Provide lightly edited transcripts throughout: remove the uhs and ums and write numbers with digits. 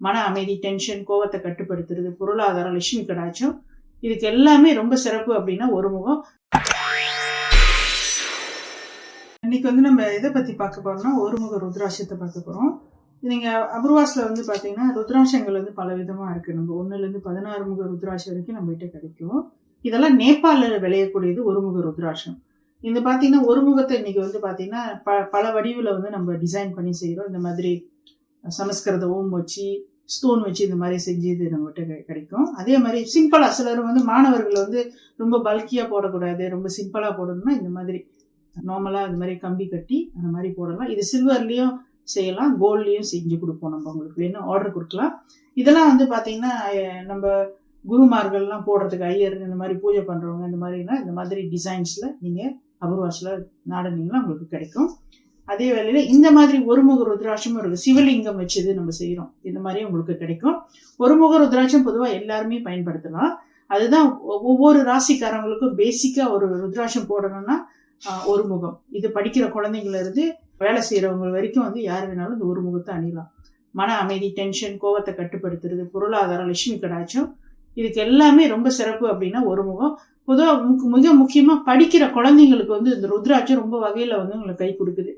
மன அமைதி, டென்ஷன், கோவத்தை கட்டுப்படுத்துறது, பொருளாதாரம், லட்சுமி கடாட்சம், இதுக்கு எல்லாமே ரொம்ப சிறப்பு அப்படின்னா ஒருமுகம். இன்னைக்கு நம்ம எதை பத்தி பார்க்க போறோம்னா ஒருமுக ருத்ராட்சத்தை பார்க்க போறோம். நீங்க அபூர்வாஸ்ல பாத்தீங்கன்னா ருத்ராட்சங்கள் பல விதமா இருக்கு. நம்ம 1ல 16 முக ருத்ராட்சம் வரைக்கும் நம்ம கிட்ட கிடைக்கும். இதெல்லாம் நேபாளில விளையக்கூடியது ஒருமுக ருத்ராட்சம். இந்த பாத்தீங்கன்னா ஒரு முகத்தை இன்னைக்கு பாத்தீங்கன்னா பல வடிவுல நம்ம டிசைன் பண்ணி செய்யறோம். இந்த மாதிரி சமஸ்கிருத ஓம் வச்சு, ஸ்டோன் வச்சு இந்த மாதிரி செஞ்சு இது நம்மகிட்ட கிடைக்கும். அதே மாதிரி சிம்பிளா சிலர் மாணவர்கள் ரொம்ப பல்கியா போடக்கூடாது, ரொம்ப சிம்பிளா போடணும்னா இந்த மாதிரி நார்மலா இந்த மாதிரி கம்பி கட்டி அந்த மாதிரி போடலாம். இது சில்வர்லயும் செய்யலாம், கோல்ட்லயும் செஞ்சு கொடுப்போம். நம்ம உங்களுக்கு வேணும் ஆர்டர் கொடுக்கலாம். இதெல்லாம் பாத்தீங்கன்னா நம்ம குருமார்கள்லாம் போடுறதுக்கு, ஐயர் இந்த மாதிரி பூஜை பண்றவங்க இந்த மாதிரினா இந்த மாதிரி டிசைன்ஸ்ல நீங்க அபூர்வாஸ்ல நாடுனீங்கன்னா உங்களுக்கு கிடைக்கும். அதே வேளையில இந்த மாதிரி ஒருமுக ருத்ராட்சமும் இருக்கு. சிவலிங்கம் வச்சது நம்ம செய்யறோம். இந்த மாதிரி உங்களுக்கு கிடைக்கும். ஒருமுக ருத்ராட்சம் பொதுவா எல்லாருமே பயன்படுத்தலாம். அதுதான் ஒவ்வொரு ராசிக்காரங்களுக்கும் பேசிக்கா ஒரு ருத்ராட்சம் போடணும்னா ஒரு முகம். இது படிக்கிற குழந்தைங்கள இருந்து வேலை செய்யறவங்க வரைக்கும் யார் வேணாலும் இந்த ஒரு முகத்தை அணியலாம். மன அமைதி, டென்ஷன், கோவத்தை கட்டுப்படுத்துறது, பொருளாதாரம், லட்சுமி கடாட்சம், இதுக்கு எல்லாமே ரொம்ப சிறப்பு அப்படின்னா ஒரு முகம். பொதுவாக மிக முக்கியமா படிக்கிற குழந்தைங்களுக்கு இந்த ருத்ராட்சம் ரொம்ப வகையில உங்களுக்கு கை கொடுக்குது.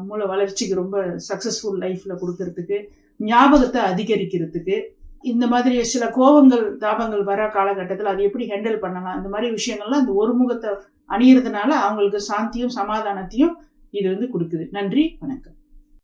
மூளை வளர்ச்சிக்கு ரொம்ப சக்சஸ்ஃபுல் லைஃப்ல கொடுக்கறதுக்கு, ஞாபகத்தை அதிகரிக்கிறதுக்கு, இந்த மாதிரி சில கோபங்கள் தாபங்கள் வர காலகட்டத்தில் அது எப்படி ஹேண்டில் பண்ணலாம், இந்த மாதிரி விஷயங்கள்லாம் இந்த ஒரு முகத்தை அணியறதுனால அவங்களுக்கு சாந்தியும் சமாதானத்தையும் இது கொடுக்குது. நன்றி, வணக்கம்.